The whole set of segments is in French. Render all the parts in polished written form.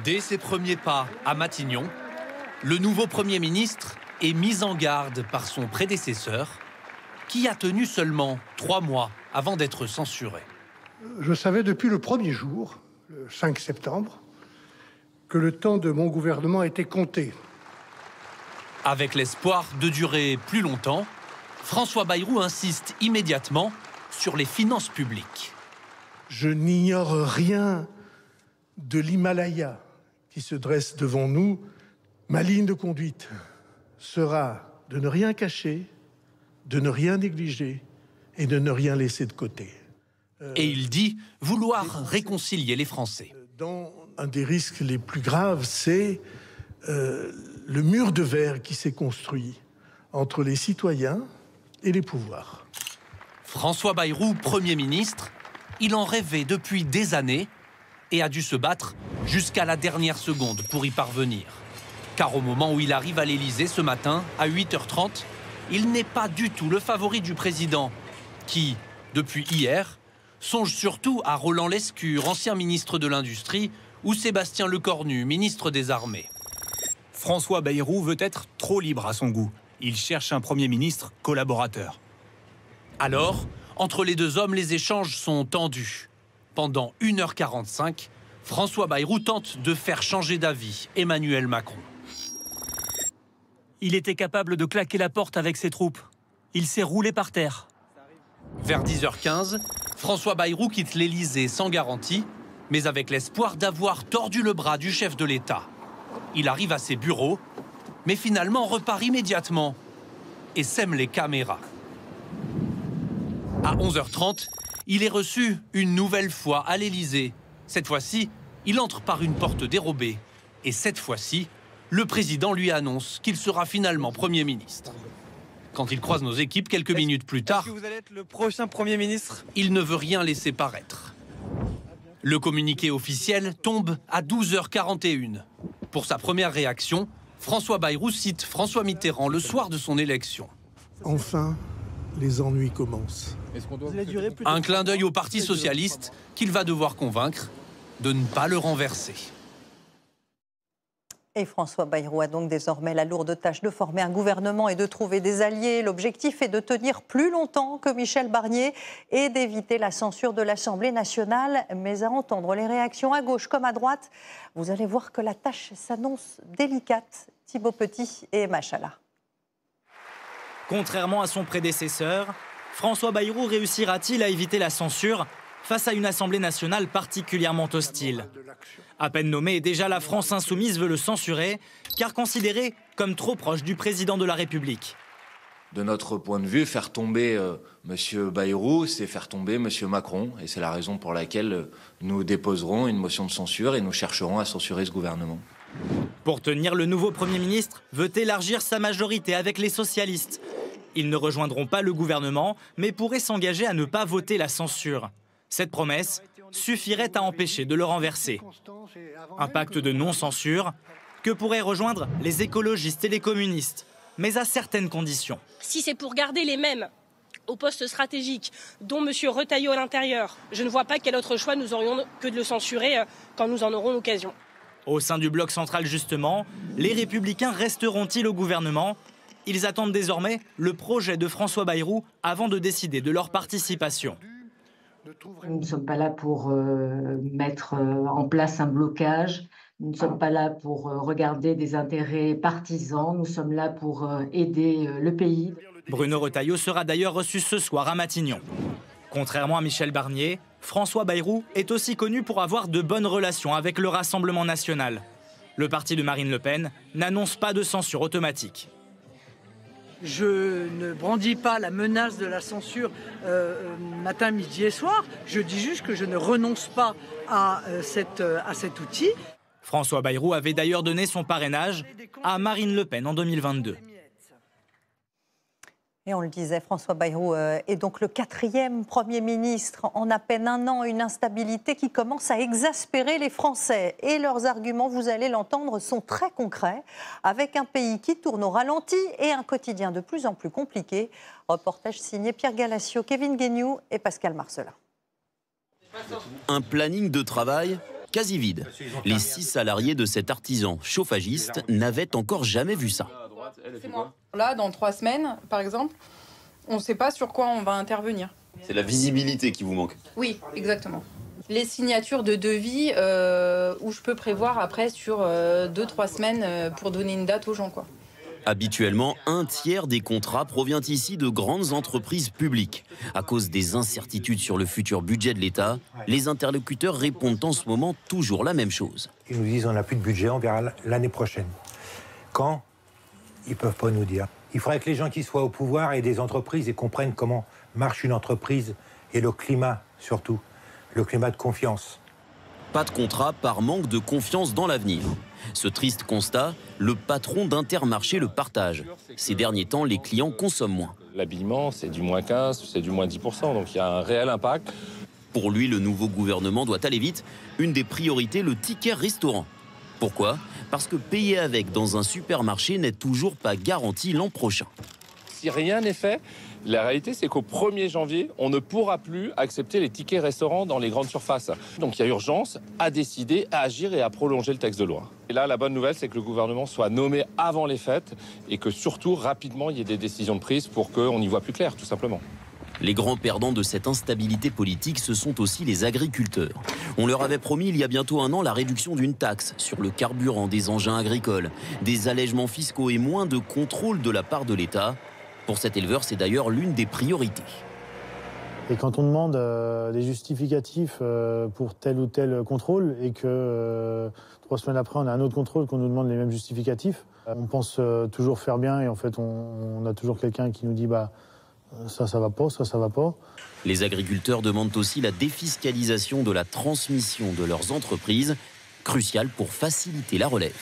Dès ses premiers pas à Matignon, le nouveau Premier ministre est mis en garde par son prédécesseur, qui a tenu seulement 3 mois avant d'être censuré. Je savais depuis le premier jour, le 5 septembre, que le temps de mon gouvernement était compté. Avec l'espoir de durer plus longtemps, François Bayrou insiste immédiatement sur les finances publiques. Je n'ignore rien de l'Himalaya qui se dresse devant nous. Ma ligne de conduite sera de ne rien cacher, de ne rien négliger et de ne rien laisser de côté. Et il dit vouloir réconcilier les Français. Un des risques les plus graves, c'est le mur de verre qui s'est construit entre les citoyens et les pouvoirs. François Bayrou, Premier ministre, il en rêvait depuis des années et a dû se battre jusqu'à la dernière seconde pour y parvenir. Car au moment où il arrive à l'Élysée ce matin, à 8h30, il n'est pas du tout le favori du président, qui, depuis hier, songe surtout à Roland Lescure, ancien ministre de l'Industrie, ou Sébastien Lecornu, ministre des Armées. François Bayrou veut être trop libre à son goût. Il cherche un Premier ministre collaborateur. Alors, entre les deux hommes, les échanges sont tendus. Pendant 1h45, François Bayrou tente de faire changer d'avis Emmanuel Macron. Il était capable de claquer la porte avec ses troupes. Il s'est roulé par terre. Vers 10h15, François Bayrou quitte l'Élysée sans garantie, mais avec l'espoir d'avoir tordu le bras du chef de l'État. Il arrive à ses bureaux, mais finalement repart immédiatement et sème les caméras. À 11h30, il est reçu une nouvelle fois à l'Élysée. Cette fois-ci, il entre par une porte dérobée. Et cette fois-ci, le président lui annonce qu'il sera finalement Premier ministre. Quand il croise nos équipes quelques minutes plus tard, vous allez être le prochain Premier ministre? Il ne veut rien laisser paraître. Le communiqué officiel tombe à 12h41. Pour sa première réaction, François Bayrou cite François Mitterrand le soir de son élection. Enfin, les ennuis commencent. Un clin d'œil au Parti socialiste qu'il va devoir convaincre de ne pas le renverser. Et François Bayrou a donc désormais la lourde tâche de former un gouvernement et de trouver des alliés. L'objectif est de tenir plus longtemps que Michel Barnier et d'éviter la censure de l'Assemblée nationale. Mais à entendre les réactions à gauche comme à droite, vous allez voir que la tâche s'annonce délicate. Thibaut Petit et Emma Chala. Contrairement à son prédécesseur, François Bayrou réussira-t-il à éviter la censure face à une Assemblée nationale particulièrement hostile? À peine nommé, déjà la France insoumise veut le censurer, car considéré comme trop proche du président de la République. De notre point de vue, faire tomber M. Bayrou, c'est faire tomber M. Macron. Et c'est la raison pour laquelle nous déposerons une motion de censure et nous chercherons à censurer ce gouvernement. Pour tenir, le nouveau Premier ministre veut élargir sa majorité avec les socialistes. Ils ne rejoindront pas le gouvernement, mais pourraient s'engager à ne pas voter la censure. Cette promesse suffirait à empêcher de le renverser. Un pacte de non-censure que pourraient rejoindre les écologistes et les communistes, mais à certaines conditions. Si c'est pour garder les mêmes au poste stratégique, dont M. Retailleau à l'intérieur, je ne vois pas quel autre choix nous aurions que de le censurer quand nous en aurons l'occasion. Au sein du bloc central justement, les Républicains resteront-ils au gouvernement? Ils attendent désormais le projet de François Bayrou avant de décider de leur participation. Nous ne sommes pas là pour mettre en place un blocage. Nous ne sommes pas là pour regarder des intérêts partisans. Nous sommes là pour aider le pays. Bruno Retailleau sera d'ailleurs reçu ce soir à Matignon. Contrairement à Michel Barnier, François Bayrou est aussi connu pour avoir de bonnes relations avec le Rassemblement national. Le parti de Marine Le Pen n'annonce pas de censure automatique. Je ne brandis pas la menace de la censure matin, midi et soir. Je dis juste que je ne renonce pas à cet outil. François Bayrou avait d'ailleurs donné son parrainage à Marine Le Pen en 2022. Et on le disait, François Bayrou est donc le 4e Premier ministre en à peine un an. Une instabilité qui commence à exaspérer les Français. Et leurs arguments, vous allez l'entendre, sont très concrets. Avec un pays qui tourne au ralenti et un quotidien de plus en plus compliqué. Reportage signé Pierre Galassio, Kevin Guéniou et Pascal Marcelin. Un planning de travail quasi vide. Les 6 salariés de cet artisan chauffagiste n'avaient encore jamais vu ça. C'est moi. Là, dans 3 semaines, par exemple, on ne sait pas sur quoi on va intervenir. C'est la visibilité qui vous manque. Oui, exactement. Les signatures de devis où je peux prévoir après sur 2-3 semaines pour donner une date aux gens, quoi. Habituellement, 1/3 des contrats provient ici de grandes entreprises publiques. À cause des incertitudes sur le futur budget de l'État, les interlocuteurs répondent en ce moment toujours la même chose. Ils nous disent on n'a plus de budget, on verra l'année prochaine. Quand? Ils ne peuvent pas nous dire. Il faudrait que les gens qui soient au pouvoir aient des entreprises et comprennent comment marche une entreprise et le climat surtout, le climat de confiance. Pas de contrat par manque de confiance dans l'avenir. Ce triste constat, le patron d'Intermarché le partage. Ces derniers temps, les clients consomment moins. L'habillement, c'est du moins 15, c'est du moins 10%, donc il y a un réel impact. Pour lui, le nouveau gouvernement doit aller vite. Une des priorités, le ticket restaurant. Pourquoi? Parce que payer avec dans un supermarché n'est toujours pas garanti l'an prochain. Si rien n'est fait, la réalité, c'est qu'au 1er janvier, on ne pourra plus accepter les tickets restaurants dans les grandes surfaces. Donc il y a urgence à décider, à agir et à prolonger le texte de loi. Et là, la bonne nouvelle, c'est que le gouvernement soit nommé avant les fêtes et que surtout, rapidement, il y ait des décisions de prise pour qu'on y voit plus clair, tout simplement. Les grands perdants de cette instabilité politique, ce sont aussi les agriculteurs. On leur avait promis il y a bientôt 1 an la réduction d'une taxe sur le carburant des engins agricoles, des allègements fiscaux et moins de contrôle de la part de l'État. Pour cet éleveur, c'est d'ailleurs l'une des priorités. Et quand on demande des justificatifs pour tel ou tel contrôle et que 3 semaines après on a un autre contrôle qu'on nous demande les mêmes justificatifs, on pense toujours faire bien et en fait on a toujours quelqu'un qui nous dit ça va pas, ça va pas. Les agriculteurs demandent aussi la défiscalisation de la transmission de leurs entreprises, cruciale pour faciliter la relève.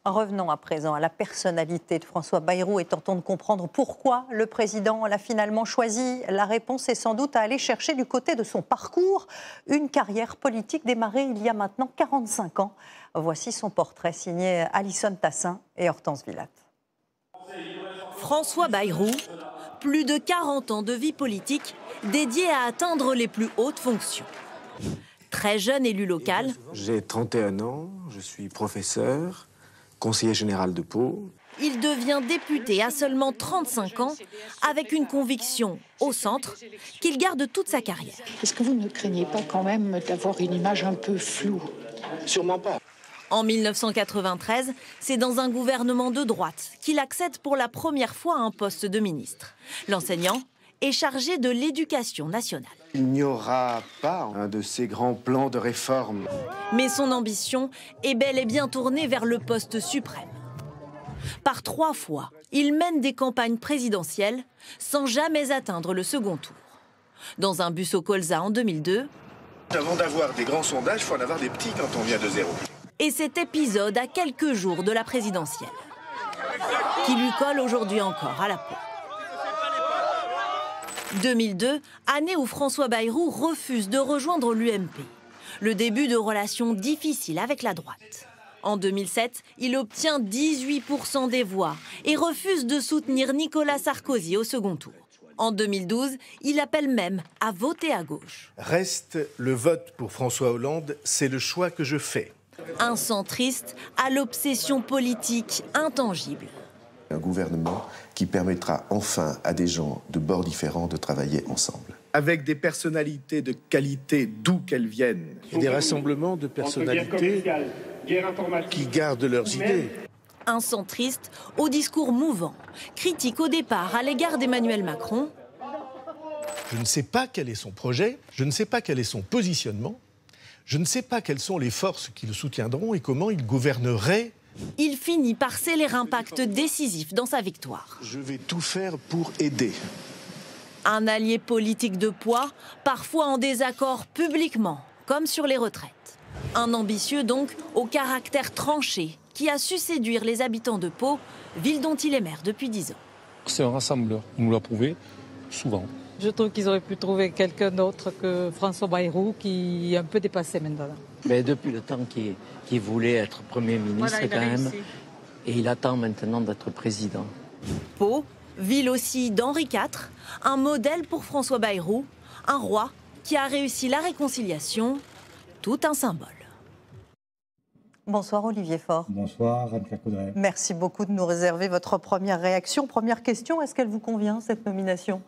Revenons à présent à la personnalité de François Bayrou et tentons de comprendre pourquoi le président l'a finalement choisi. La réponse est sans doute à aller chercher du côté de son parcours, une carrière politique démarrée il y a maintenant 45 ans. Voici son portrait signé Alison Tassin et Hortense Villatte. François Bayrou, plus de 40 ans de vie politique dédiée à atteindre les plus hautes fonctions. Très jeune élu local. J'ai 31 ans, je suis professeur, conseiller général de Pau. Il devient député à seulement 35 ans, avec une conviction au centre qu'il garde toute sa carrière. Est-ce que vous ne craignez pas quand même d'avoir une image un peu floue? Sûrement pas. En 1993, c'est dans un gouvernement de droite qu'il accède pour la première fois à un poste de ministre. L'enseignant est chargé de l'éducation nationale. Il n'y aura pas un de ces grands plans de réforme. Mais son ambition est bel et bien tournée vers le poste suprême. Par 3 fois, il mène des campagnes présidentielles sans jamais atteindre le second tour. Dans un bus au colza en 2002... Avant d'avoir des grands sondages, il faut en avoir des petits quand on vient de zéro. Et cet épisode à quelques jours de la présidentielle, qui lui colle aujourd'hui encore à la peau. 2002, année où François Bayrou refuse de rejoindre l'UMP. Le début de relations difficiles avec la droite. En 2007, il obtient 18% des voix et refuse de soutenir Nicolas Sarkozy au second tour. En 2012, il appelle même à voter à gauche. Reste le vote pour François Hollande, c'est le choix que je fais. Un centriste à l'obsession politique intangible. Un gouvernement qui permettra enfin à des gens de bords différents de travailler ensemble. Avec des personnalités de qualité d'où qu'elles viennent. Et des rassemblements de personnalités qui gardent leurs idées. Un centriste au discours mouvant, critique au départ à l'égard d'Emmanuel Macron. Je ne sais pas quel est son projet, je ne sais pas quel est son positionnement, je ne sais pas quelles sont les forces qui le soutiendront et comment il gouvernerait. Il finit par sceller un pacte décisif dans sa victoire. Je vais tout faire pour aider. Un allié politique de poids, parfois en désaccord publiquement, comme sur les retraites. Un ambitieux donc, au caractère tranché, qui a su séduire les habitants de Pau, ville dont il est maire depuis 10 ans. C'est un rassembleur, il nous l'a prouvé souvent. Je trouve qu'ils auraient pu trouver quelqu'un d'autre que François Bayrou, qui est un peu dépassé maintenant. Mais depuis le temps qu'il voulait être Premier ministre, voilà, quand même, et il attend maintenant d'être président. Pau, ville aussi d'Henri IV, un modèle pour François Bayrou, un roi qui a réussi la réconciliation tout un symbole. Bonsoir Olivier Faure. Bonsoir Anne-Claire Coudray. Merci beaucoup de nous réserver votre première réaction. Première question, est-ce qu'elle vous convient, cette nomination?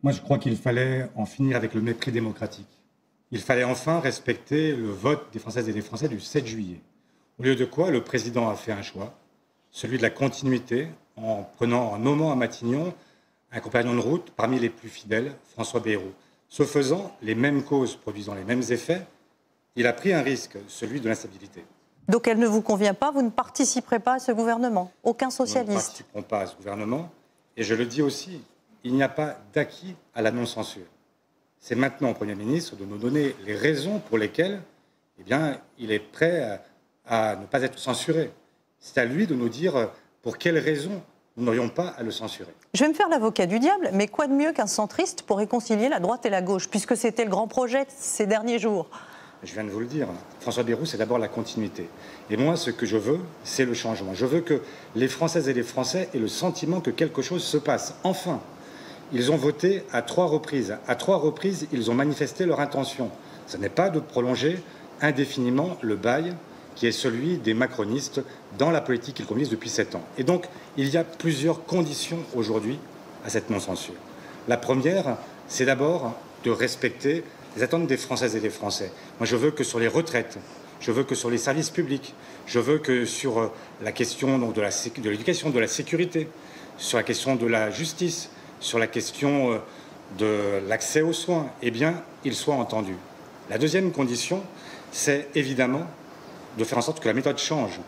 Moi, je crois qu'il fallait en finir avec le mépris démocratique. Il fallait enfin respecter le vote des Françaises et des Français du 7 juillet. Au lieu de quoi, le président a fait un choix, celui de la continuité, en nommant à Matignon un compagnon de route parmi les plus fidèles, François Bayrou. Ce faisant, les mêmes causes produisant les mêmes effets, il a pris un risque, celui de l'instabilité. Donc elle ne vous convient pas, vous ne participerez pas à ce gouvernement? Aucun socialiste? Nous ne participerons pas à ce gouvernement. Et je le dis aussi, il n'y a pas d'acquis à la non-censure. C'est maintenant au Premier ministre de nous donner les raisons pour lesquelles il est prêt à ne pas être censuré. C'est à lui de nous dire pour quelles raisons nous n'aurions pas à le censurer. Je vais me faire l'avocat du diable, mais quoi de mieux qu'un centriste pour réconcilier la droite et la gauche, puisque c'était le grand projet ces derniers jours? Je viens de vous le dire, François Bayrou, c'est d'abord la continuité. Et moi, ce que je veux, c'est le changement. Je veux que les Françaises et les Français aient le sentiment que quelque chose se passe. Enfin, ils ont voté à 3 reprises. À 3 reprises, ils ont manifesté leur intention. Ce n'est pas de prolonger indéfiniment le bail qui est celui des macronistes dans la politique qu'ils conduisent depuis 7 ans. Et donc, il y a plusieurs conditions aujourd'hui à cette non-censure. La première, c'est d'abord de respecter les attentes des Françaises et des Français. Moi, je veux que sur les retraites, je veux que sur les services publics, je veux que sur la question donc, de l'éducation, de la sécurité, sur la question de la justice, sur la question de l'accès aux soins, eh bien, ils soient entendus. La deuxième condition, c'est évidemment de faire en sorte que la méthode change,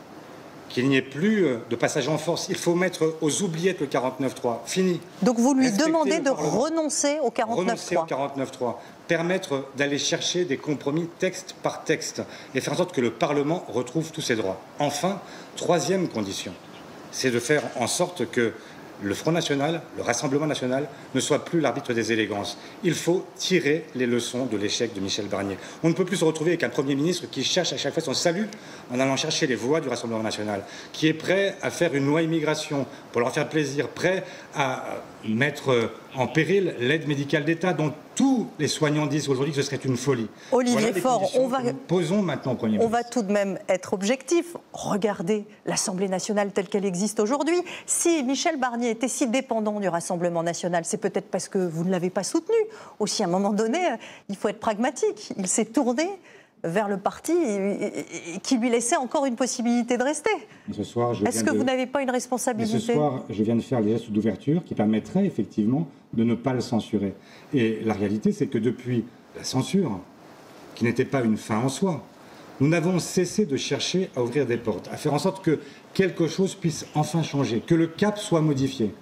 qu'il n'y ait plus de passage en force. Il faut mettre aux oubliettes le 49.3. Fini. Donc vous lui demandez de renoncer au 49.3. Renoncer au 49.3. Permettre d'aller chercher des compromis texte par texte et faire en sorte que le Parlement retrouve tous ses droits. Enfin, troisième condition, c'est de faire en sorte que le Front National, le Rassemblement National, ne soit plus l'arbitre des élégances. Il faut tirer les leçons de l'échec de Michel Barnier. On ne peut plus se retrouver avec un Premier ministre qui cherche à chaque fois son salut en allant chercher les voix du Rassemblement National, qui est prêt à faire une loi immigration pour leur faire plaisir, prêt à mettre en péril l'aide médicale d'État dont tous les soignants disent aujourd'hui que ce serait une folie. Olivier Faure, posons maintenant au Premier ministre. On va tout de même être objectif. Regardez l'Assemblée nationale telle qu'elle existe aujourd'hui. Si Michel Barnier était si dépendant du Rassemblement national, c'est peut-être parce que vous ne l'avez pas soutenu. Aussi, à un moment donné, il faut être pragmatique. Il s'est tourné vers le parti qui lui laissait encore une possibilité de rester. Est-ce que vous n'avez pas une responsabilité? Ce soir, je viens de faire les gestes d'ouverture qui permettraient effectivement de ne pas le censurer. Et la réalité, c'est que depuis la censure, qui n'était pas une fin en soi, nous n'avons cessé de chercher à ouvrir des portes, à faire en sorte que quelque chose puisse enfin changer, que le cap soit modifié.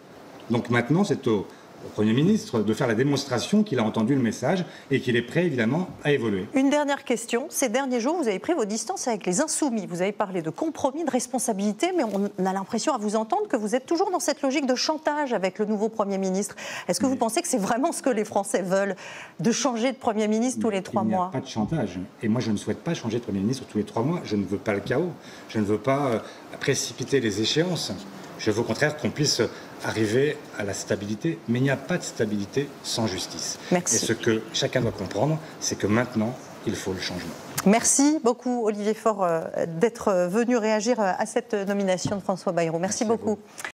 Donc maintenant, c'est au Premier ministre de faire la démonstration qu'il a entendu le message et qu'il est prêt évidemment à évoluer. Une dernière question. Ces derniers jours, vous avez pris vos distances avec les Insoumis. Vous avez parlé de compromis, de responsabilité, mais on a l'impression à vous entendre que vous êtes toujours dans cette logique de chantage avec le nouveau Premier ministre. Est-ce que vous pensez que c'est vraiment ce que les Français veulent, de changer de Premier ministre tous les 3 mois? Il n'y a pas de chantage. Et moi, je ne souhaite pas changer de Premier ministre tous les 3 mois. Je ne veux pas le chaos. Je ne veux pas précipiter les échéances. Je veux au contraire qu'on puisse arriver à la stabilité, mais il n'y a pas de stabilité sans justice. Merci. Et ce que chacun doit comprendre, c'est que maintenant, il faut le changement. Merci beaucoup, Olivier Faure, d'être venu réagir à cette nomination de François Bayrou. Merci beaucoup.